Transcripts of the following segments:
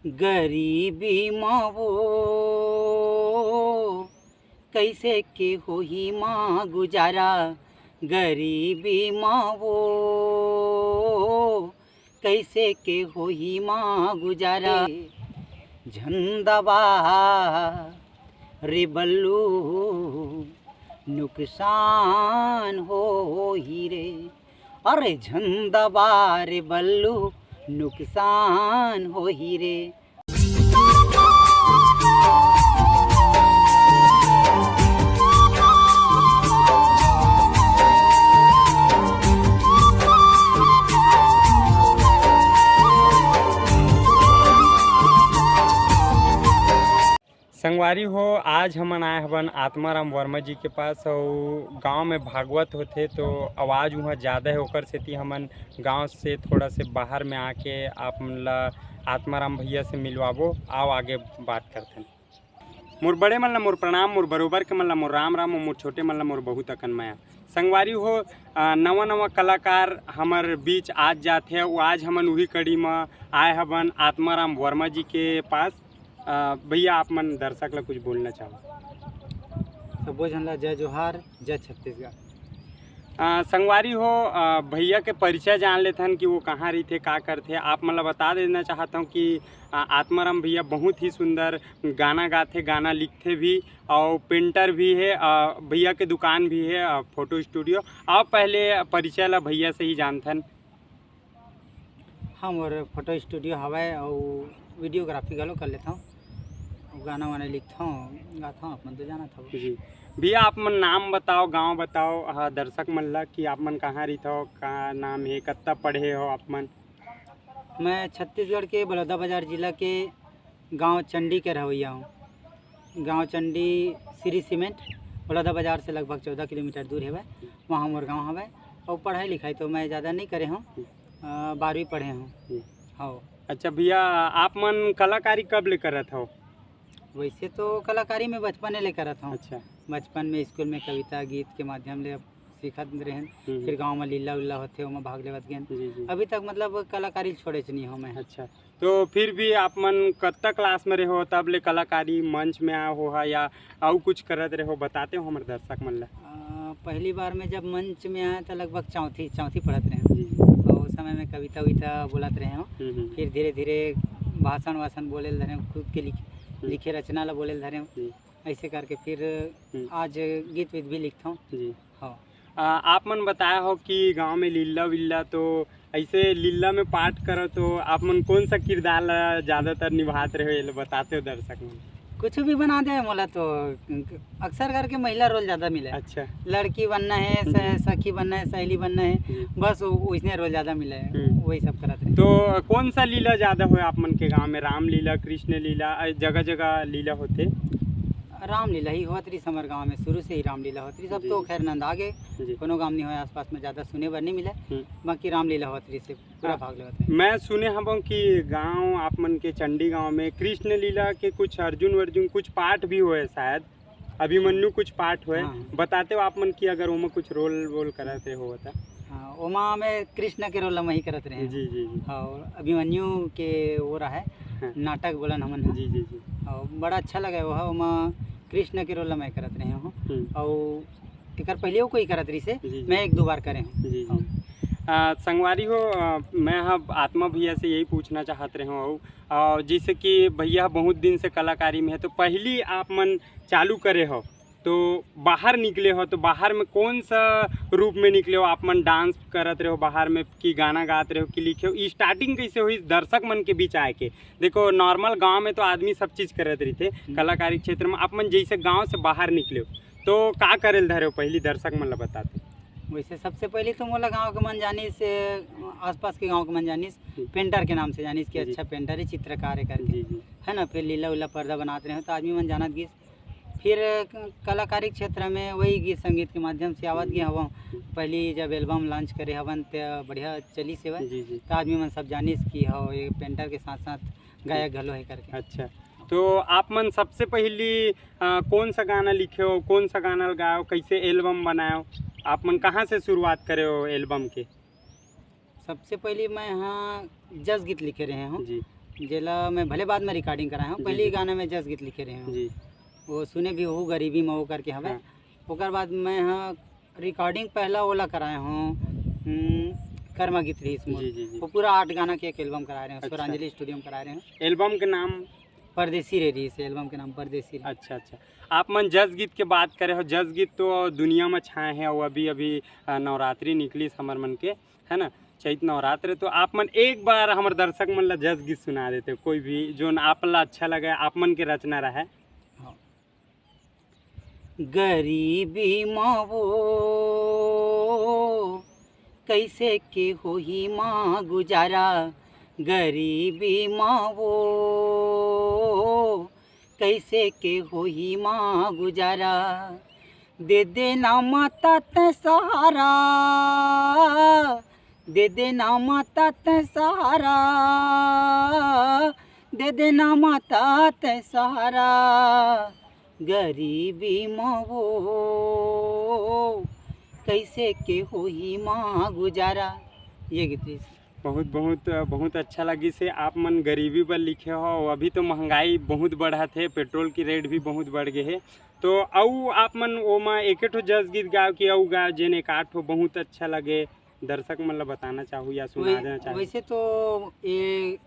गरीबी माँ वो कैसे के होही माँ गुजारा, गरीबी माँ वो कैसे के होही माँ गुजारा। झंडवा रे बल्लू नुकसान हो ही रे, अरे झंडवा रे बल्लू नुकसान हो ही रे। संगवारी हो, आज हमन आए हवन आत्माराम वर्मा जी के पास और गांव में भागवत होते तो आवाज़ वहाँ ज़्यादा है, ओकर सेती हमन गांव से थोड़ा से बाहर में आके आप मन ला आत्माराम भैया से मिलवाबो। आओ आगे बात करते हैं। मोर बड़े मन ला मोर प्रणाम, मोर बरोबर के मन ला मोर राम राम, और मोर छोटे मन ला मोर बहुत अकन माया। संगवारी हो, नवा नवा कलाकार हमार बीच आज जाते हैं। आज हमन वही कड़ी में आए हवन आत्माराम वर्मा जी के पास। भैया आप मन दर्शक ला कुछ बोलना चाहो? सबो झन ला जय जोहार, जय छत्तीसगढ़। संगवारी हो, भैया के परिचय जान लेथन कि वो कहाँ रही का करते। आप मतलब बता देना चाहता हूँ कि आत्माराम भैया बहुत ही सुंदर गाना गाते, गाना लिखते भी और पेंटर भी है। भैया के दुकान भी है, फोटो स्टूडियो। आप पहले परिचय ला भैया से ही जानथन। हाँ, मोर फोटो स्टूडियो हवा और वीडियोग्राफी गलो कर लेता हूँ, गाना वाना लिखता हूँ, गाता हूँ। अपन तो जाना था जी भैया, आप मन नाम बताओ, गांव बताओ दर्शक मन ला कि आप मन कहाँ रही हो, का नाम है, कत्ता पढ़े हो आप मन? मैं छत्तीसगढ़ के बलौदाबाजार जिला के गांव चंडी के रवैया हूँ। गांव चंडी श्री सीमेंट बलौदाबाजार से लगभग 14 किलोमीटर दूर है, वहाँ मोर गाँव है। और पढ़ाई लिखाई तो मैं ज़्यादा नहीं करे हूँ, 12वीं पढ़े हूँ। हाँ। अच्छा भैया, आप मन कलाकारी कब ले करत हो? वैसे तो कलाकारी में बचपन ले करत हूँ। अच्छा। बचपन में स्कूल में कविता गीत के माध्यम ले सीखत रहन, फिर गांव में लीला उल्ला होते ओमा भाग लेवत गए। अभी तक मतलब कलाकारी छोड़े नहीं हो मैं। अच्छा, तो फिर भी आप मन कत्ता क्लास में रहो तब ले कलाकारी मंच में आए हो या और कुछ करत रहो, बताते हो हमारे दर्शक मन ला? पहली बार में जब मंच में आया था लगभग चौथी पढ़त रहे, और उस समय में कविता विता बोलत रहे हो। फिर धीरे धीरे भाषण वासन बोले धरे, खुद के लिखे रचना ला बोले धरे, ऐसे करके फिर आज गीत वीत भी लिखता हूँ जी। हाँ। आप मन बताया हो कि गांव में लीला विल्ला, तो ऐसे लीला में पाठ करो तो आप मन कौन सा किरदार ज़्यादातर निभाते रहे, बताते हो दर्शक में? कुछ भी बना दे मोला तो अक्सर करके महिला रोल ज़्यादा मिला है। अच्छा। लड़की बनना है, सखी बनना है, सहेली बनना है, बस उसने रोल ज़्यादा मिला है, वही सब करते हैं। तो कौन सा लीला ज़्यादा हो आप मन के गांव में? राम लीला, कृष्ण लीला, जगह जगह लीला होते? रामलीला ही होत रही हमारे गाँव में, शुरू से ही रामलीला होती रही। सब तो खैर नंद आगे कोनो गाँव नहीं हो आसपास में ज़्यादा सुने बर नहीं मिले, बाकी रामलीला होत रही से पूरा भाग लेते हैं। मैं सुने हूँ कि गांव आप मन के चंडी गांव में कृष्ण लीला के कुछ अर्जुन कुछ पाठ भी हुए, शायद अभिमन्यु कुछ पाठ हुए। हाँ। बताते हो आप मन की अगर उमा कुछ रोल वोल कराते हो था? हाँ, उमा में कृष्ण के रोल वही करते रहे। जी जी जी। और अभिमन्यु के वो रहा है। हाँ। नाटक बोलन हमन। जी जी जी। और बड़ा अच्छा लगा वो, उमा कृष्ण के रोल मैं करत रहे हूँ, और एक पहले वो कोई करत रही से मैं 1-2 बार करे हूँ जी। संगवारी हो, मैं अब आत्मा भैया से यही पूछना चाहते रहे हूँ, और जैसे कि भैया बहुत दिन से कलाकारी में है, तो पहली आप मन चालू करे हो तो बाहर निकले हो, तो बाहर में कौन सा रूप में निकले हो? आप मन डांस करत रहे हो बाहर में कि गाना गाते रहे हो कि लिखे हो? स्टार्टिंग कैसे हुई दर्शक मन के बीच आए के? देखो नॉर्मल गांव में तो आदमी सब चीज़ करत रही थे, कलाकारी क्षेत्र में आप मन जैसे गांव से बाहर निकले हो तो का करे धरे हो पहली दर्शक मन ला बताते? वैसे सबसे पहले तो मोला गांव के मन जानिस, आसपास के गांव के मन जानिस पेंटर के नाम से जानिस कि अच्छा पेंटर है, चित्रकार है करके, है ना। फिर लीला उला पर्दा बनाते रहे तो आदमी मन जानत गिस। फिर कलाकारी क्षेत्र में वही गीत संगीत के माध्यम से आवत गया हवा। पहली जब एल्बम लॉन्च करे हवन तो बढ़िया चली सेवा, तो आदमी मन सब जानिस कि हो ये पेंटर के साथ साथ गायक घलो है करके। अच्छा, तो आप मन सबसे पहली कौन सा गाना लिखे हो, कौन सा गाना गाओ, कैसे एल्बम बनाओ? आप मन कहाँ से शुरुआत करे हो एल्बम के? सबसे पहले मैं यहाँ जस गीत लिखे रहे हूँ जी। जेला मैं भले बाद में रिकॉर्डिंग कराया हूँ। जी, पहले जी। गाना में जस गीत लिखे रहे हूँ, जी वो सुने भी हो गरीबी में वो करके हवे। हाँ। ओकर बाद मैं हाँ रिकॉर्डिंग पहला ओला कराया हूँ कर्मा गीत रही इसमें। जी जी जी वो पूरा 8 गाना के एक एल्बम करा रहे हैं, अच्छा। स्वरांजलि स्टूडियो में करा रहे हैं। एल्बम के नाम? परदेसी रे रही है एल्बम के नाम, परदेसी रे। अच्छा अच्छा। आप मन जस गीत के बात करे हो, जस गीत तो दुनिया में छाए हैं और अभी अभी नवरात्रि निकली हमर मन के, है ना, चैत नवरात्र। तो आप मन एक बार हमारे दर्शक मन ला जस गीत सुना देते, कोई भी जो आप ला अच्छा लगे, आप मन के रचना रहे। हाँ। गरीबी माँ वो कैसे के होही माँ गुजारा, गरीबी माँ वो कैसे के होही माँ गुजारा, दे देना माता ते सहारा, दे देना माता ते सहारा, दे देना माता ते सहारा, गरीबी माँ वो कैसे के होही माँ गुजारा। ये गीत है। बहुत बहुत बहुत अच्छा लगी से आप मन गरीबी पर लिखे हो। अभी तो महंगाई बहुत बढ़ा थे, पेट्रोल की रेट भी बहुत बढ़ गए है। तो अऊ आप मन ओमा एक ठो जस गीत गाओ कि अऊ गाओ जेने एक आठ बहुत अच्छा लगे, दर्शक मन ला बताना चाहूँ या सुना देना चाहूँ? वैसे तो ये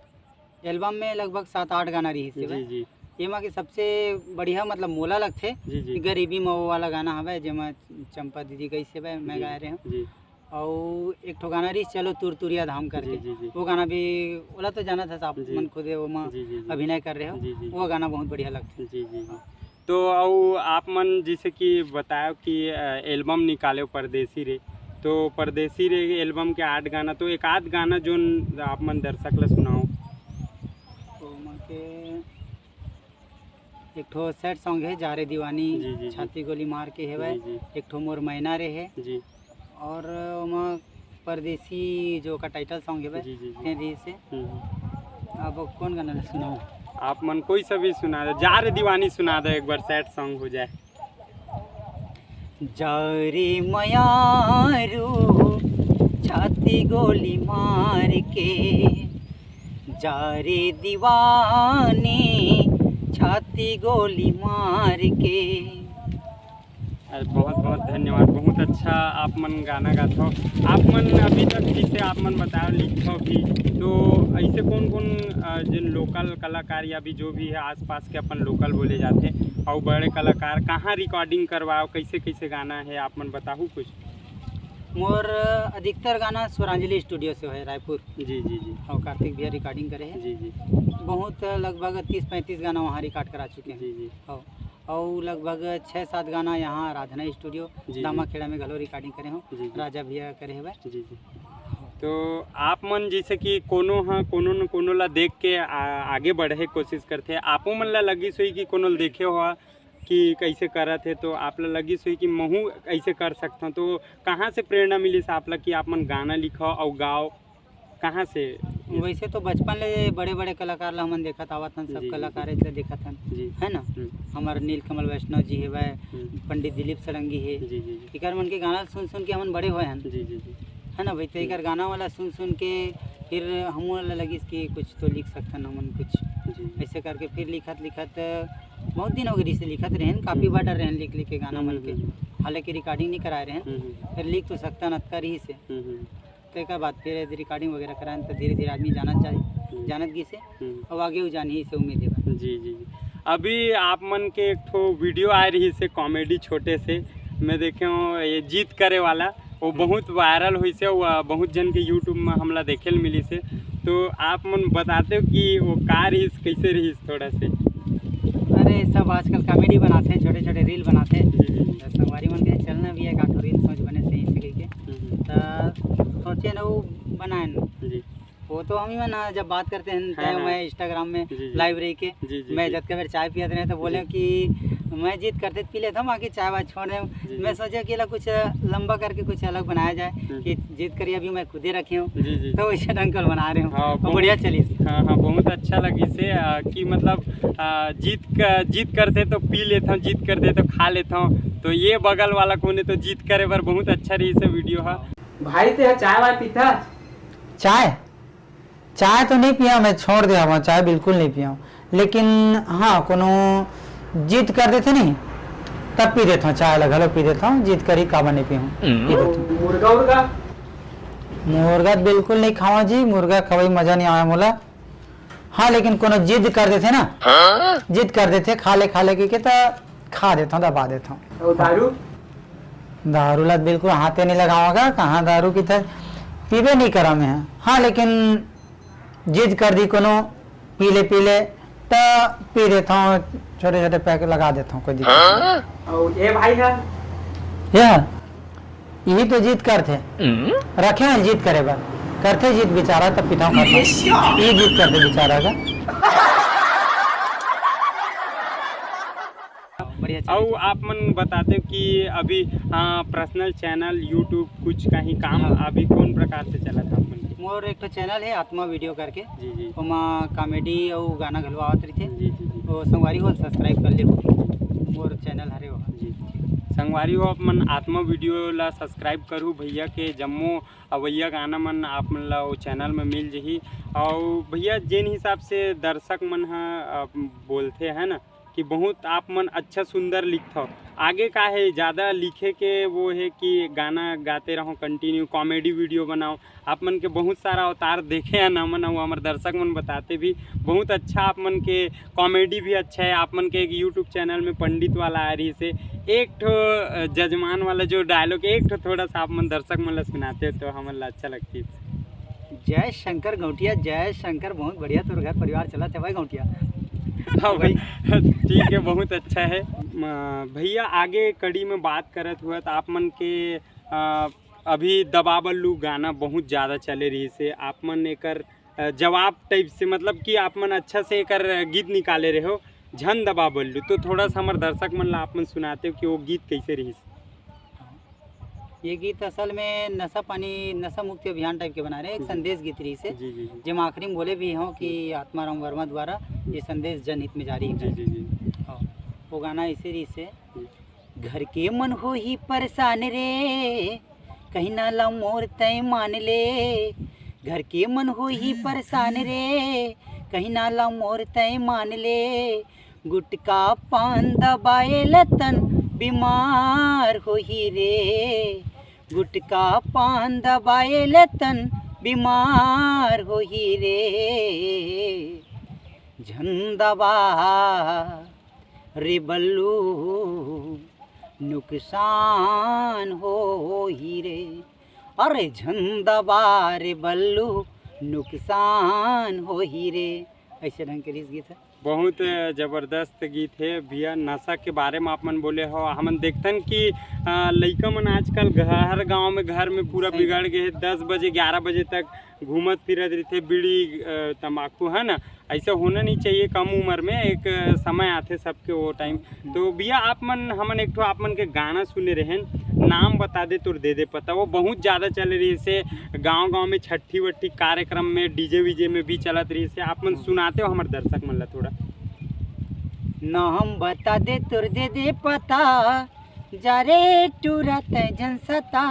एल्बम में लगभग 7-8 गाना रही जी है। जी एमा के सबसे बढ़िया मतलब मोला लगथे जी जी गरीबी में वो वाला गाना हवे जेमा चंपा दीदी गई से मैं जी, गाए रहे हूँ। जी और एक ठो गाना रही चलो तुरतुरिया धाम करके, जी जी वो गाना भी ओला तो जाना था आप जी। मन खुद वो में जी जी जी अभिनय कर रहे हो, जी जी वो गाना बहुत बढ़िया लगता है। जी जी जी। तो और आप मन जैसे कि बताओ कि एल्बम निकाले परदेसी रे, तो परदेसी रे एल्बम के 8 गाना, तो एक आध गाना जो आप मन दर्शक ला सुनाओ। तो ओमा के एक ठो सैड सॉन्ग है जा रे दीवानी, जी, जी, जी। छाती गोली मार के हेवे, जी जी एक ठो मोर मैना रे है, जी और ओमा परदेसी जो का टाइटल सॉन्ग है जी जी जी। तेरी से। अब कौन गाना सुनाऊं? आप मन कोई सा भी सुना दो, जा रे दीवानी सुना दो, एक बार सैड सॉन्ग हो जाए। जा रे मयारू छाती गोली मार के, जा रे दीवानी छाती गोली मार के। बहुत बहुत धन्यवाद, बहुत अच्छा आप मन गाना गाते हो। आप मन अभी तक जिसे आप मन बताओ लिखो भी, तो ऐसे कौन कौन जिन लोकल कलाकार या भी जो भी है आसपास के अपन लोकल बोले जाते और बड़े कलाकार कहाँ रिकॉर्डिंग करवाओ, कैसे कैसे गाना है आप मन बताओ कुछ? मोर अधिकतर गाना स्वरांजलि स्टूडियो से है रायपुर। जी जी जी और कार्तिक भैया रिकॉर्डिंग करे हैं। जी जी बहुत लगभग 30-35 गाना वहाँ रिकॉर्ड करा चुके हैं। जी जी और लगभग 6-7 गाना यहाँ राधना स्टूडियो जी। दामाखेड़ा में घलो रिकॉर्डिंग करे हो, जी जी राजा भैया करे हुए। जी जी। तो आप मन जैसे कि कोनो हाँ कोनो न कोनो ला देख के आगे बढ़े कोशिश करते, आपो मन ला लगी सोई कि कोनो ला देखे हो कि कैसे करत है, तो आप ला लगी सोई कि महू ऐसे कर सकता हूँ, तो कहाँ से प्रेरणा मिली से आप ला कि आप मन गाना लिखो और गाओ, कहाँ से? वैसे तो बचपन ले बड़े बड़े कलाकार ला हमन देखत आवत हन, जी, सब जी, कलाकार इतने देखत हन, जी है ना। हमार नीलकमल वैष्णव जी है, पंडित दिलीप सरंगी है, जी जी इकर मन के गाना सुन सुन के हमन बड़े हुए हैं, जी जी जी है ना भाई। तो इकर गाना वाला सुन सुन के फिर हम लगी कि कुछ तो लिख सकते हमन कुछ, जी ऐसे करके फिर लिखत लिखत बहुत दिन हो गए से लिखत रहन, काफ़ी बार डर रहन लिख लिख के गाना मन के, हालांकि रिकॉर्डिंग नहीं कराए रहन, फिर लिख तो सकता नत्तर ही से। तो एक बात फिर रिकॉर्डिंग वगैरह कराएं तो धीरे धीरे आदमी जानत गी से और आगे जान ही से उम्मीद है। जी जी जी। अभी आप मन के एक ठो वीडियो आ रही से कॉमेडी छोटे से, मैं देखे हूँ ये जीत करे वाला, वो बहुत वायरल हुई से, वो बहुत जन के यूट्यूब में हमला देखे मिली से, तो आप मन बताते हो कि वो का रहीस कैसे रहीस थोड़ा से? अरे सब आजकल कॉमेडी बनाते हैं, छोटे छोटे रील बनाते हैं, जी जी तो संगवारी मन के चलना भी है का रील सोच बने सही से कह के, तो सोचे ना वो बनाए जी वो तो हम ही ना जब बात करते हैं हाँ, हाँ। मैं इंस्टाग्राम में जी, जी। लाइव रह के जी जी मैं जी। जब के फिर चाय पियत रहे तो बोले कि मैं जीत करते पी लेता हूँ, आके चाय वाय छोड़ रहे जी, हूँ। मैं सोचा कि कुछ लंबा करके कुछ अलग बनाया जाए कि जीत कर अभी मैं खुद ही रखी हूँ, जी जी तो वैसे ढंग कल बना रहे हूँ। हाँ, तो बढ़िया चली। हाँ हाँ बहुत अच्छा लगी से कि मतलब जीत करते तो पी लेता हूँ, जीत करते तो खा लेता हूँ, तो ये बगल वाला कोने तो जीत करे पर बहुत अच्छा रही से वीडियो है। भाई तो चाय वाय पीता? चाय चाय तो नहीं पिया, मैं छोड़ दिया हूँ चाय, बिल्कुल नहीं पिया हूँ। लेकिन हाँ कोनो जिद कर देते नहीं तब पी देता हूँ, चाय अलग अलग पी देता हूँ, जिद कर ही काबा नहीं पी हूँ। मुर्गा उर्गा मुर्गा बिल्कुल नहीं खावा जी, मुर्गा खवाई मजा नहीं आया मोला। हाँ लेकिन कोनो जिद कर देते ना, जिद कर देते खा ले के तो खा देता हूँ, दबा देता हूँ। दारू दारू लत बिल्कुल हाथे नहीं लगाऊंगा, कहाँ दारू की तरह पीबे नहीं करा मैं। हाँ लेकिन जिद कर दी कोनो पी ले तो पी देता हूँ, छोटे छोटे पैक लगा देता हूँ, कोई दिक्कत और ये भाई है यार यही तो जिद करते रखे हैं, जिद करे बार करते जिद बेचारा तब पिता खाता ये जिद करते बेचारा का। और आप मन बताते हो कि अभी पर्सनल चैनल यूट्यूब कुछ कहीं काम अभी कौन प्रकार से चला था आप मन के? मोर एक तो चैनल है आत्मा वीडियो करके, जी जी ओमा कॉमेडी और गाना घलवावत रही थे। जी जी वो संगवारी हो सब्सक्राइब कर ले मोर चैनल हरे हो जी संगवारी हो आप मन आत्मा वीडियो ला सब्सक्राइब करूँ भैया के जम्मो अवैया गाना मन आप मन ला वो चैनल में मिल जही। और भैया जिन हिसाब से दर्शक मन बोलते हैं ना कि बहुत आप मन अच्छा सुंदर लिखते हो, आगे का है ज़्यादा लिखे के वो है कि गाना गाते रहो कंटिन्यू, कॉमेडी वीडियो बनाओ। आप मन के बहुत सारा अवतार देखे हैं ना मन, वो हमारे दर्शक मन बताते भी बहुत अच्छा, आप मन के कॉमेडी भी अच्छा है। आप मन के एक यूट्यूब चैनल में पंडित वाला आ रही से एक ठो जजमान वाला जो डायलॉग एक ठो थोड़ा सा आप मन दर्शक मन ला सुनाते हो तो हमारे ला अच्छा लगती है। जय शंकर गौटिया, जय शंकर, बहुत बढ़िया तोर घर परिवार चला थे भाई गौटिया। हाँ भाई ठीक है, बहुत अच्छा है भैया। आगे कड़ी में बात करत हुआ तो आप मन के अभी दबा बल्लू गाना बहुत ज़्यादा चले रही से, आप मन एकर जवाब टाइप से मतलब कि आप मन अच्छा से एकर गीत निकाले रहे हो झन दबा बल्लू, तो थोड़ा सा हमारे दर्शक मन ला आप मन सुनाते हो कि वो गीत कैसे रही? ये गीत असल में नशा पानी नशा मुक्ति अभियान टाइप के बना रहे हैं, एक संदेश गीत रही से जी जी जिम आखिरी में बोले भी हों कि आत्माराम वर्मा द्वारा ये संदेश जनहित में जारी है। जी जी जी वो गाना इसी रही से घर के मन हो ही परेशान रे कहीं ना ला मोर तय मान ले, घर के मन हो ही परेशान रे कहीं ना ला मोर तय मान ले, गुटका पान दबाए लतन बीमार हो ही रे, गुटका पान दबाए लतन बीमार हो ही रे, झंदबा रे बल्लू नुकसान हो ही रे, अरे झंदबा रे बल्लू नुकसान हो ही रे। ऐसे ढंग के गीत है, बहुत ज़बरदस्त गीत है भैया। नशा के बारे में आप मन बोले हो, हम देखतन कि लइका मन आजकल हर गांव में घर में पूरा बिगड़ गए, 10 बजे 11 बजे तक घूमत फिरत रहते, बीड़ी तम्बाकू है ना, ऐसा होना नहीं चाहिए। कम उम्र में एक समय आते सबके वो टाइम। तो भैया आप मन हमन एक ठो आप मन के गाना सुने रहे, नाम बता दे तो दे दे पता, वो बहुत ज़्यादा चल रही से गांव में छठी वट्ठी कार्यक्रम में डीजे वीजे में भी चलत रही से, आप मन सुनाते हो हमारे दर्शक मन ला थोड़ा? नाम बता दे तुर दे दे पता जा रे टूरत जनसता,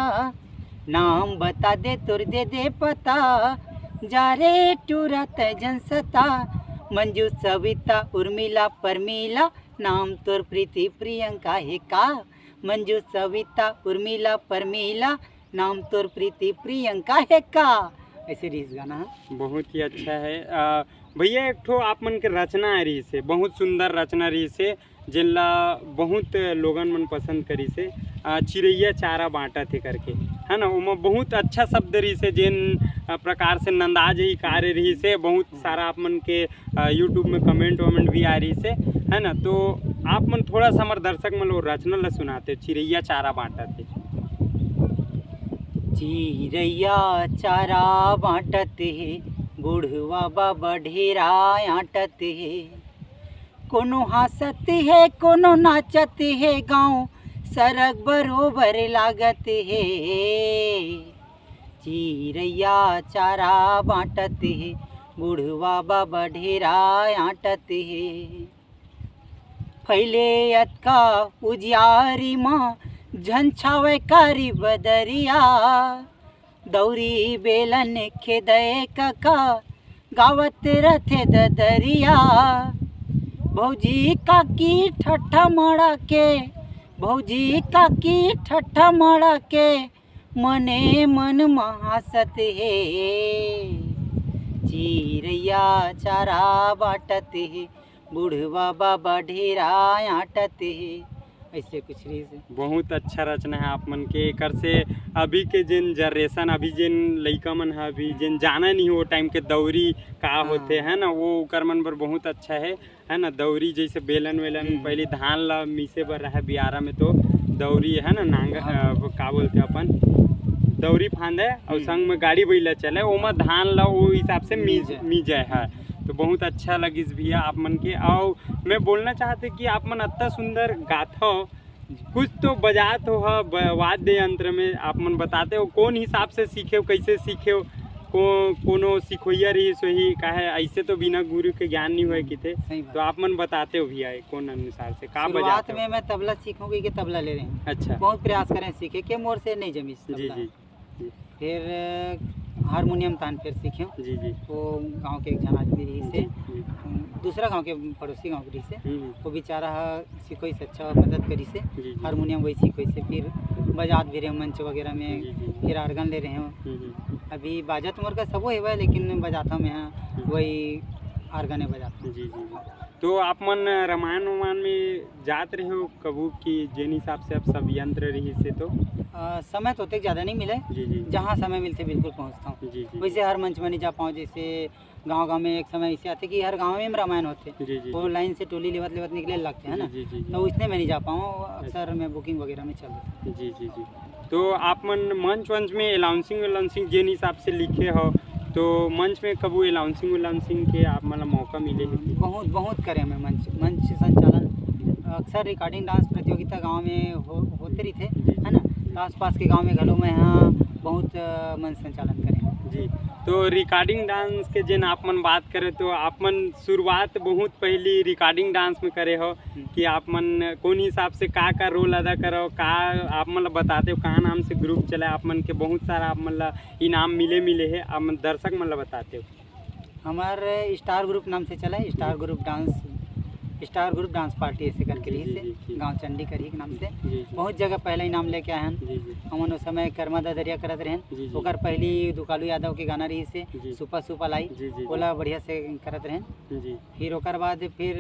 नाम बता दे तुर दे दे पता जा रे टूरत जनसता, मंजू सविता उर्मिला परमिला नाम तोर प्रीति प्रियंका है का, मंजू सविता उर्मिला परमिला नाम तोर प्रीति प्रियंका है का। ऐसे रीस गाना है, बहुत ही अच्छा है भैया। एक ठो आप मन के रचना है रही से, बहुत सुंदर रचना रही से, जिनला बहुत लोगन मन पसंद करी से, चिड़ैया चारा बांटा थे करके है ना, वो बहुत अच्छा शब्द रही से, जिन प्रकार से नंदाज ही कार्य रही से, बहुत सारा आप मन के यूट्यूब में कमेंट वमेंट भी आ रही से है ना। तो आप मन थोड़ा सा हमारे दर्शक मन लोग रचना ला सुनाते, चिड़ैया चारा बांटा थे। चिड़ैया चारा बांटत है बूढ़वा बाबा ढेरा आटत है, कोनो हंसत है कोनो नाचत है गाँव सरग बरोबर लागत है, चिड़ैया चारा बांटत है बूढ़वा बाबा ढेरा आटत है, फैले अतका उजियारी माँ झंछावे कारी बदरिया, दौरी बेलन खेदय कका गावत रहते ददरिया। भौजी काकी ठट्ठा मड़ा के, भौजी काकी ठट्ठा मड़ा के, मने मन महासत हे। चिरैया चारा बाटत हे, बूढ़वा बाबा ढेरा आटत हे। ऐसे कुछ रही से। बहुत अच्छा रचना है आप मन के। एकर से अभी के जिन जनरेशन, अभी जिन लइका मन है, अभी जिन जाना नहीं वो टाइम के दौरी का होते है ना, वो कर मन पर बहुत अच्छा है ना। दौरी जैसे बेलन वेलन पहले धान ला मीसे बर रहा बियारा में, तो दौरी है ना, नांगा का बोलते अपन, दौरी फांदे और संग में गाड़ी बैला चले, ओमा धान ला वो हिसाब से मीजे है। तो बहुत अच्छा लगिस भैया आप मन के। और मैं बोलना चाहते कि आप मन इतना सुंदर गाथो, कुछ तो बजात हो वाद्य यंत्र में, आप मन बताते हो कौन हिसाब से सीखे हो, कैसे सीखे हो, कोनो सिखोइया रही सोही का है, ऐसे तो बिना गुरु के ज्ञान नहीं हुए कि थे। तो आप मन बताते हो भैया कौन अनुसार से का बजाते हो? शुरुआत में मैं तबला सीखूंगी कि तबला ले रहे हैं। अच्छा, बहुत प्रयास करें सीखे के, मोर से नहीं जमी जी जी। फिर हारमोनियम तान फिर सीखे जी जी। वो गांव के एक जन आदमी रही से, जी। दूसरा गांव के पड़ोसी गांव के रही से, वो बेचारा सीखोई से अच्छा मदद करी से, जी। हारमोनियम वही सीखोई से। फिर बजात भी रहे मंच वगैरह में, जी। फिर आर्गन ले रहे हो। अभी बाजत मोर का सबो है लेकिन बजाता में वही आर्गन बजाता। जी जी। तो आप मन रामायण उमायण में जात रहे हो कबू कि जिन हिसाब से अब सब यंत्र रही से? तो समय तो तक ज़्यादा नहीं मिले, जी जी। जहाँ समय मिलते बिल्कुल पहुँचता हूँ। जी जी। वैसे हर मंच में नहीं जा पाऊँ, जैसे गांव में एक समय ऐसे आते कि हर गांव में रामायण होते, जी जी। वो लाइन से टोली लेवत लेवत निकले लगते हैं ना, जी जी। तो उसने में नहीं जा पाऊँ, अक्सर मैं बुकिंग वगैरह में चल रहा। जी जी जी। तो आप मन मंच वंच में अलाउंसिंग जिन हिसाब से लिखे हो, तो मंच में कबू अलाउंसिंग के आप मतलब मौका मिले है? बहुत करे मैं मंच संचालन। अक्सर रिकॉर्डिंग डांस प्रतियोगिता गांव में होते रही थे, है ना। तो आसपास के गांव में घरों में यहाँ बहुत मंच संचालन करें जी। तो रिकॉर्डिंग डांस के जिन आप मन बात करें, तो आप मन शुरुआत बहुत पहली रिकॉर्डिंग डांस में करे हो कि आप मन कौन हिसाब से का रोल अदा करो, का आप मतलब बताते हो कहाँ नाम से ग्रुप चला आप मन के? बहुत सारा आप मतलब इनाम मिले है, आप मन दर्शक मतलब बताते हो। हमारे स्टार ग्रुप नाम से चला है, स्टार ग्रुप डांस पार्टी ऐसे करके रही से, गांव चंडी करी के नाम से। बहुत जगह पहले इनाम लेके आए हैं हम। उस समय कर्मा दरिया करत रहे, ओकर पहली दुकालू यादव के गाना रही से, सुपर लाई ओला बढ़िया से करत रहे। फिर ओकर बाद फिर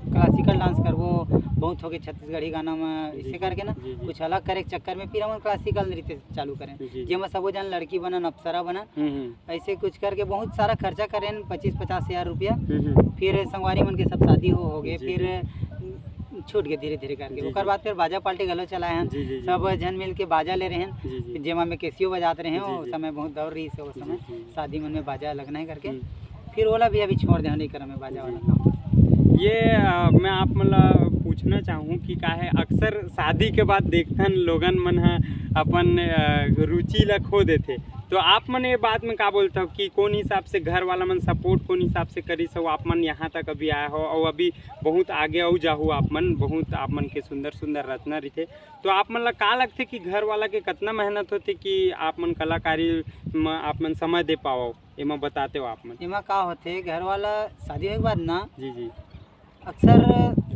क्लासिकल डांस करबो बहुत हो गए, छत्तीसगढ़ी गाना में इसे करके ना कुछ अलग करे के चक्कर में फिर हम क्लासिकल नृत्य चालू करें, जेमा सबो जन लड़की बनन, अप्सरा बनन, ऐसे कुछ करके बहुत सारा खर्चा करें, 25-50 हज़ार रुपया। फिर संगवारी मन के सब शादी हो गए, फिर छूट गए धीरे धीरे करके। ओकर बाद फिर बाजा पार्टी गलो चलाए हैं, सब जन मिल के बाजा ले रहे हैं, जेमा में कैसियो बजाते रहे हैं। उस समय बहुत दौड़ रही से, उस समय शादी मन में बाजा लगना है करके। फिर ओला भी अभी छोड़ दे नहीं कर में बाजा वाला काम। ये मैं आप मतलब पूछना चाहूँ कि का है, अक्सर शादी के बाद देखथन लोगन मन है अपन रुचि ला खो देते, तो आप मन ये बात में का बोलते हो कि कौन हिसाब से घर वाला मन सपोर्ट कौन हिसाब से करी सो आप मन यहाँ तक अभी आए हो और अभी बहुत आगे आऊ जाहू आप मन, बहुत आप मन के सुंदर रचना रही थे। तो आप मन ला का लगते कि घर वाला के कितना मेहनत होती कि आप मन कलाकारी में आप मन समय दे पाओ, एमा बताते हो आप मन? एमा का होते घर वाला शादी के बाद ना, जी जी, अक्सर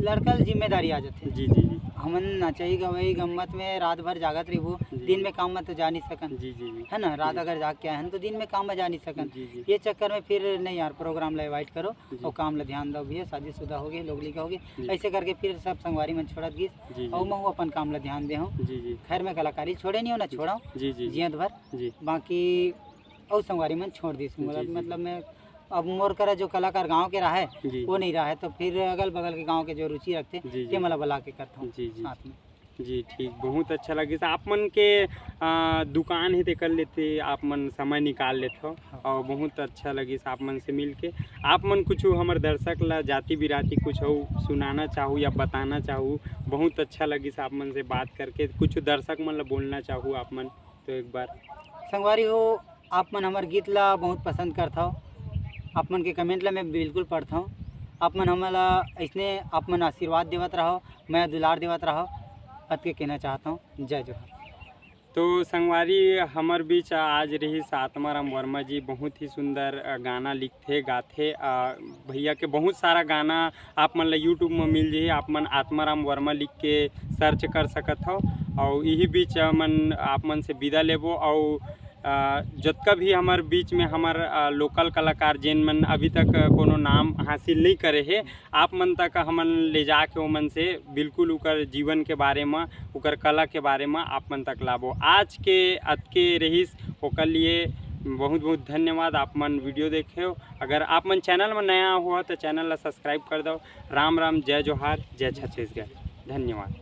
लड़का जिम्मेदारी आ जाते। जी जी जी। हमन नचाई गवाई गम्मत में रात भर जागत रही, दिन में काम में तो जा नहीं सकन, जी जी जी, है ना। रात अगर जाग के आए हैं तो दिन में काम में जा नहीं सकन। जी जी। ये चक्कर में फिर नहीं यार, प्रोग्राम ला इनवाइट करो और काम ला ध्यान दो भैया, शादीशुदा हो गए, लोग लिखा हो गए, ऐसे करके फिर सब संगवारी में छोड़त गई और मैं अपन काम ला ध्यान दे हूँ। जी जी। खैर मैं कलाकारी छोड़े नहीं हो ना छोड़ा जी जी जियत भर, जी। बाकी और संगवारी में छोड़ दी। मतलब मैं अब मोर करा जो कलाकार गांव के रहा है वो नहीं रहा है, तो फिर अगल बगल के गांव के जो रुचि रखते ते मला बुला के करता हूँ साथ में। जी ठीक, बहुत अच्छा लगे। आप मन के दुकान है ते कर लेते, आप मन समय निकाल लेते हो और बहुत अच्छा लगे आप मन से मिल के। आप मन कुछ हमारे दर्शक ला जाति बिराती कुछ हो सुनाना चाहूँ या बताना चाहूँ, बहुत अच्छा लगे आप मन से बात करके। कुछ दर्शक मन ला बोलना चाहूँ आप मन, तो एक बार संगवारी हो आप मन हमारे गीत ला बहुत पसंद करता हो, आप मन के कमेंट ला मैं बिल्कुल पढ़ता हूँ। आप मन हमारा ऐसने आप मन आशीर्वाद देवत रहो, मैं दुलार देवत रहो, अत के कहना चाहता हूँ। जय जोहार। तो संगवारी हमर बीच आज रही आत्माराम वर्मा जी, बहुत ही सुंदर गाना लिखते गाथे। भैया के बहुत सारा गाना आप मन ला यूट्यूब में मिल जाही, आप मन आत्माराम वर्मा लिख के सर्च कर सकत हो। और यही बीच आप मन से विदा लेबो। और जतका भी हमार बीच में हमार लोकल कलाकार जिन मन अभी तक कोनो नाम हासिल नहीं करे है, आप मन तक हमन ले जाके ओमन से बिल्कुल उकर जीवन के बारे में, उकर कला के बारे में आप मन तक लाबो। आज के अतके रहीस ओकर लिए बहुत बहुत धन्यवाद। आप मन वीडियो देखे हो, अगर आप मन चैनल में नया हुआ तो चैनल ला सब्सक्राइब कर दो। राम राम, जय जोहार, जय छत्तीसगढ़, धन्यवाद।